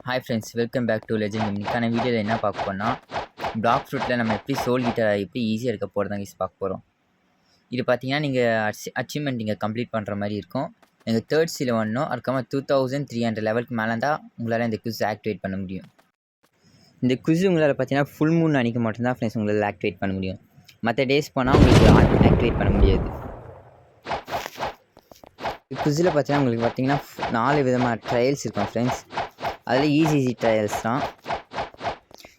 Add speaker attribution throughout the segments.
Speaker 1: Hi friends, welcome back to legend. இன்னைக்கான வீடியோவில் என்ன பார்க்க போனால், பிளாக் ஃப்ரூட்டில் நம்ம எப்படி சோல் ஹீட்டரை எப்படி ஈஸியாக இருக்க போகிறதா பார்க்க போகிறோம். இது பார்த்தீங்கன்னா நீங்கள் அச்சீவ்மெண்ட் நீங்கள் கம்ப்ளீட் பண்ணுற மாதிரி இருக்கும். நீங்கள் தேர்ட் சீல வரணும். அதுக்கப்புறமா 2300 லெவலுக்கு மேலே தான் உங்களால் இந்த குவிஸ் ஆக்டிவேட் பண்ண முடியும். இந்த குவிஸ் உங்களால் பார்த்தீங்கன்னா ஃபுல் மூன் அன்றைக்கி மட்டும்தான் ஃப்ரெண்ட்ஸ் உங்களால் ஆக்டிவேட் பண்ண முடியும். மற்ற டேஸ் போனால் உங்களுக்கு ஆக்டிவேட் பண்ண முடியாது. குவிஸில் பார்த்தீங்கன்னா உங்களுக்கு பார்த்தீங்கன்னா 4 விதமான ட்ரையல்ஸ் இருக்கும் ஃப்ரெண்ட்ஸ். அதில் ஈஸி ட்ரையல்ஸ் தான்.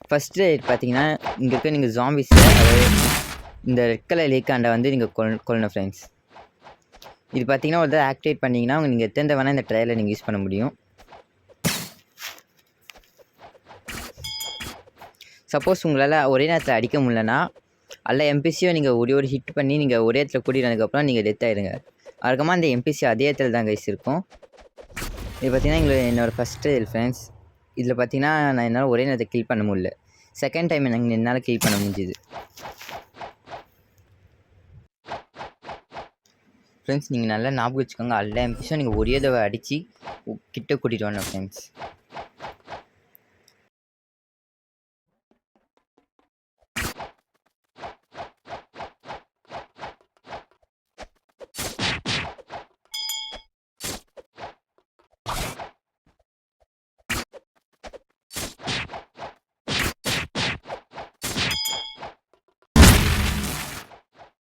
Speaker 1: ஃபஸ்ட்டு பார்த்தீங்கன்னா இங்கே இருக்க நீங்கள் ஜாம்பிஸை, அதாவது இந்த ரெட் கலர் லேக்காண்டை வந்து நீங்கள் கொல்லணும் ஃப்ரெண்ட்ஸ். இது பார்த்தீங்கன்னா ஒரு தடவை ஆக்டிவேட் பண்ணிங்கன்னா நீங்கள் எத்தனை வேணால் இந்த ட்ரையலை நீங்கள் யூஸ் பண்ண முடியும். சப்போஸ் உங்களால் ஒரே நேரத்தில் அடிக்க முடியலன்னா அல்ல எம்பிசியோ நீங்கள் ஒரு ஹிட் பண்ணி நீங்கள் ஒரே இடத்துல கூட்டிட்டு வந்ததுக்கப்புறம் நீங்கள் டெத் ஆகிடுங்க. அதுக்கப்புறமா அந்த எம்பிசி அதே இடத்துல தான் கைஸ் இருக்கும். இது பார்த்தீங்கன்னா என்னோடய ஃபஸ்ட்டு ஃப்ரெண்ட்ஸ். இதில் பார்த்தீங்கன்னா நான் என்னால் ஒரே நேரத்தை கில் பண்ண முடியல. செகண்ட் டைம் என்னால் கில் பண்ண முடிஞ்சுது ஃப்ரெண்ட்ஸ். நீங்கள் நல்லா ஞாபகம் வச்சுக்கோங்க, எல்லா எம்பிஸும் நீங்கள் ஒரே தடவை அடித்து கிட்ட கூட்டிகிட்டு வரணும் ஃப்ரெண்ட்ஸ்.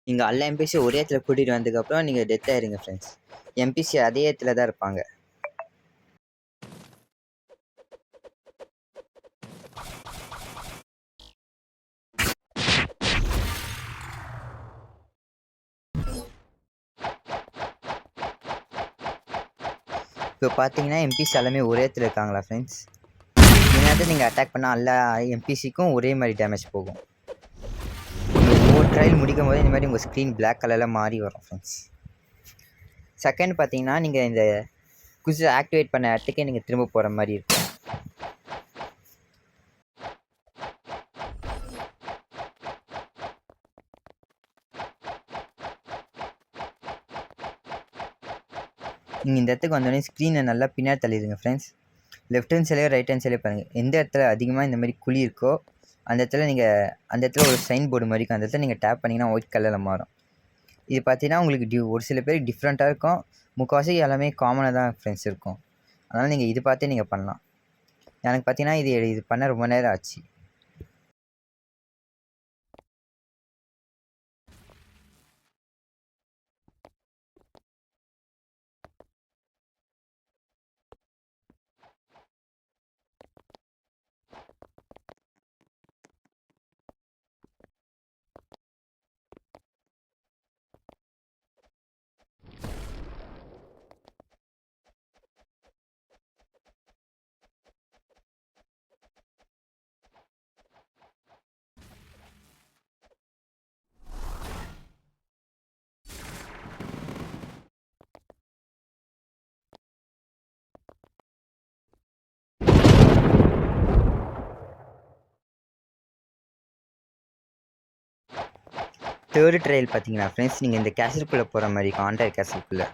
Speaker 1: நீங்கள் எல்லா எம்பிசி ஒரே இடத்துல கூட்டிகிட்டு வந்ததுக்கப்புறம் நீங்கள் டெத் ஆயிருங்க ஃப்ரெண்ட்ஸ். எம்பிசி அதே இடத்துல தான் இருப்பாங்க. இப்போ பார்த்தீங்கன்னா எம்பிசி எல்லாமே ஒரே இடத்துல இருக்காங்களா ஃப்ரெண்ட்ஸ். இந்த நேரத்தில் நீங்கள் அட்டாக் பண்ணால் எல்லா எம்பிசிக்கும் ஒரே மாதிரி டேமேஜ் போகும். ஒரு ட்ரையல் முடிக்கும் போது இந்த மாதிரி உங்கள் ஸ்க்ரீன் பிளாக் கலரில் மாறி வரும் ஃப்ரெண்ட்ஸ். செகண்ட் பார்த்தீங்கன்னா நீங்கள் இந்த குவிஸ் ஆக்டிவேட் பண்ண இடத்துக்கே நீங்கள் திரும்ப போகிற மாதிரி இருக்கும். நீங்கள் இந்த இடத்துக்கு வந்தோடனே ஸ்க்ரீனை நல்லா பின்னாடி தள்ளிடுங்க ஃப்ரெண்ட்ஸ். லெஃப்ட் ஹேண்ட் சைட்லேயோ ரைட் ஹேண்ட் சைட்லேயோ பாருங்கள். எந்த இடத்துல அதிகமாக இந்த மாதிரி குழி இருக்கோ அந்த இடத்துல ஒரு சைன் போர்டு மாதிரி இருக்கும். அந்த இடத்துல நீங்கள் டேப் பண்ணிங்கன்னா ஒயிட் கலரில் மாறும். இது பார்த்தீங்கன்னா உங்களுக்கு ஒரு சில பேர் டிஃப்ரெண்ட்டாக இருக்கும். முக்கால்வாசி எல்லாமே காமனாக தான் ஃப்ரெண்ட்ஸ் இருக்கும். அதனால் நீங்கள் இது பார்த்தே நீங்கள் பண்ணலாம். எனக்கு பார்த்தீங்கன்னா இது பண்ண ரொம்ப நேரம் ஆச்சு. தேர்டு ட்ரையல் பார்த்தீங்கன்னா ஃப்ரெண்ட்ஸ், நீங்கள் இந்த கேசலுக்குள்ளே போகிற மாதிரி கான்டாக்ட் கேசலுக்குள்ளே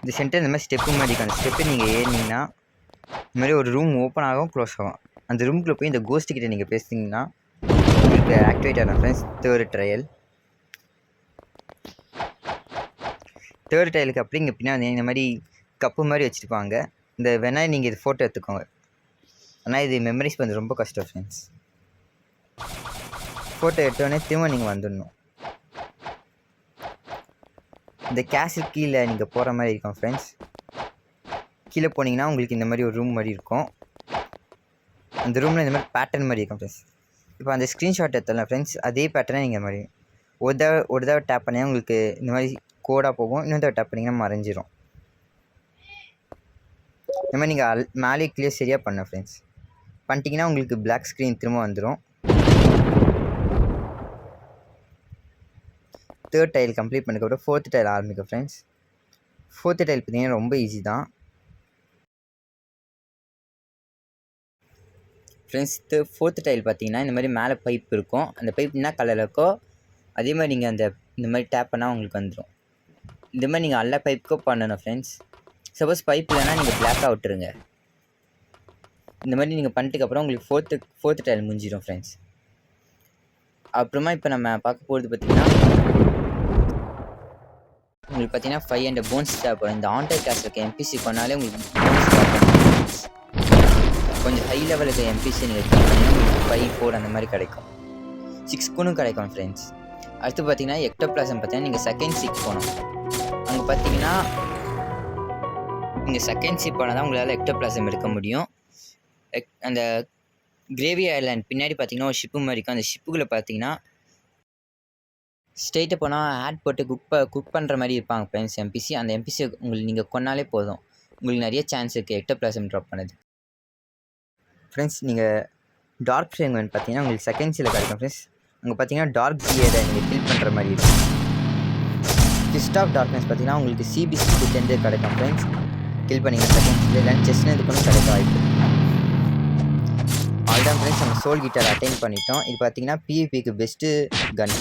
Speaker 1: இந்த சென்டர் இந்த மாதிரி ஸ்டெப்பு மாதிரி இருக்கும். அந்த ஸ்டெப்பை நீங்கள் ஏறினீங்கன்னா இந்த மாதிரி ஒரு ரூம் ஓப்பன் ஆகும், க்ளோஸ் ஆகும். அந்த ரூம்குள்ளே போய் இந்த கோஸ்ட்டுக்கிட்ட நீங்கள் பேசுனீங்கன்னா உங்களுக்கு ஆக்டிவேட் ஆகும் ஃப்ரெண்ட்ஸ். தேர்டு ட்ரையல் அப்படி இங்கே பின்னாடி இந்த மாதிரி கப்பு மாதிரி வச்சுருப்பாங்க. இந்த வேணால் நீங்கள் இது ஃபோட்டோ எடுத்துக்கோங்க. ஆனால் இது மெமரிஸ் பண்ணது ரொம்ப கஷ்டம் ஃப்ரெண்ட்ஸ். ஃபோட்டோ எடுத்தோடனே திரும்ப நீங்கள் வந்துடணும். இந்த கேஸுக்கு கீழே நீங்கள் போகிற மாதிரி இருக்கும் ஃப்ரெண்ட்ஸ். கீழே போனீங்கன்னா உங்களுக்கு இந்த மாதிரி ஒரு ரூம் மாதிரி இருக்கும். அந்த ரூமில் இந்த மாதிரி பேட்டர்ன் மாதிரி இருக்கும் ஃப்ரெண்ட்ஸ். இப்போ அந்த ஸ்க்ரீன்ஷாட் எடுத்தலாம் ஃப்ரெண்ட்ஸ், அதே பேட்டர்னை நீங்கள் மாதிரி ஒரு தடவை டேப் பண்ணிங்கன்னா உங்களுக்கு இந்த மாதிரி கோடாக போகும். இன்னொரு தடவை டேப் பண்ணிங்கன்னா மறைஞ்சிரும். இந்த மாதிரி நீங்கள் மேலே கிளியர் சரியாக பண்ண ஃப்ரெண்ட்ஸ். பண்ணிட்டீங்கன்னா உங்களுக்கு பிளாக் ஸ்க்ரீன் திரும்ப வந்துடும். தேர்ட் டைல் கம்ப்ளீட் பண்ணதுக்கப்புறம் ஃபோர்த் டைல் ஆரம்பிக்கும் ஃப்ரெண்ட்ஸ். ஃபோர்த்து டைல் பார்த்தீங்கன்னா ரொம்ப ஈஸி தான் ஃப்ரெண்ட்ஸ். ஃபோர்த்து டைல் பார்த்தீங்கன்னா இந்த மாதிரி மேலே பைப் இருக்கும். அந்த பைப் என்ன கலரில் இருக்கோ அதே மாதிரி நீங்கள் இந்த மாதிரி டேப் பண்ணால் உங்களுக்கு வந்துடும். இந்த மாதிரி நீங்கள் எல்லா பைப்புக்கும் பண்ணணும் ஃப்ரெண்ட்ஸ். சப்போஸ் பைப் இல்லைனா நீங்கள் பிளாக்காக விட்டுருங்க. இந்த மாதிரி நீங்கள் பண்ணிட்டுக்கப்புறம் உங்களுக்கு ஃபோர்த்து டைல் முடிஞ்சிடும் ஃப்ரெண்ட்ஸ். அப்புறமா இப்போ நம்ம பார்க்க போகிறது பார்த்திங்கன்னா உங்களுக்கு பார்த்தீங்கன்னா 5 அண்ட் போன்ஸ் தேவைப்படும். இந்த ஆண்டர் கிளாஸ் இருக்க எம்பிசி பண்ணாலே உங்களுக்கு போன்ஸ் தேவைப்படும். கொஞ்சம் ஹை லெவலுக்கு எம்பிசி நீங்கள் கிளிக் பண்ணிங்கன்னா உங்களுக்கு 5, 4 அந்த மாதிரி கிடைக்கும். 6 கூனும் கிடைக்கும் ஃப்ரெண்ட்ஸ். அடுத்து பார்த்தீங்கன்னா எக்டோபிளாசம் பார்த்தீங்கன்னா நீங்கள் செகண்ட் சீக் போகணும். அங்கே பார்த்தீங்கன்னா நீங்கள் செகண்ட் சீக் போனால் தான் உங்களால் எக்டோபிளாசம் எடுக்க முடியும். அந்த கிரேவி ஐலாண்ட் பின்னாடி பார்த்தீங்கன்னா ஒரு ஷிப்பு மாதிரி இருக்கும். அந்த ஷிப்புக்குள்ளே பார்த்தீங்கன்னா ஸ்ட்ரெயிட்டாக போனால் ஆட் போட்டு குக் பண்ணுற மாதிரி இருப்பாங்க ஃப்ரெண்ட்ஸ் எம்பிசி. அந்த எம்பிசி உங்களுக்கு நீங்கள் கொன்னாலே போதும். உங்களுக்கு நிறைய சான்ஸ் இருக்குது எக்டோபிளாசம் ட்ராப் பண்ணது. ஃப்ரெண்ட்ஸ் நீங்கள் டார்க் ஃப்ரேக்மெண்ட் பார்த்தீங்கன்னா உங்களுக்கு செகண்ட் சீல கிடைக்கும் ஃப்ரெண்ட்ஸ். அங்கே பார்த்தீங்கன்னா டார்க் ஜிஏட நீங்கள் ஃபில் பண்ணுற மாதிரி இருக்கும். ஃபிஸ்ட் ஆஃப் டார்க்னஸ் பார்த்தீங்கன்னா உங்களுக்கு சிபிசி கிட்டேருந்து கிடைக்கும் ஃப்ரெண்ட்ஸ். கில் பண்ணிங்கன்னா செகண்ட் சீல இல்லைன்னா செஸ்ன்னு இதுக்கு கிடைக்க வாய்ப்பு. ஆல்தான் ஃப்ரெண்ட்ஸ் நம்ம சோல் கிட்டார் அட்டைன் பண்ணிட்டோம். இது பார்த்தீங்கன்னா பிவிபிக்கு பெஸ்ட்டு கன்.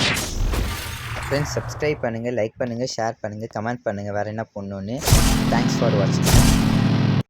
Speaker 1: ஃப்ரெண்ட்ஸ் சப்ஸ்கிரைப் பண்ணுங்கள், லைக் பண்ணுங்கள், ஷேர் பண்ணுங்கள், கமெண்ட் பண்ணுங்கள் வேறு என்ன பண்ணணுன்னு. தேங்க்ஸ் ஃபார் வாட்சிங்.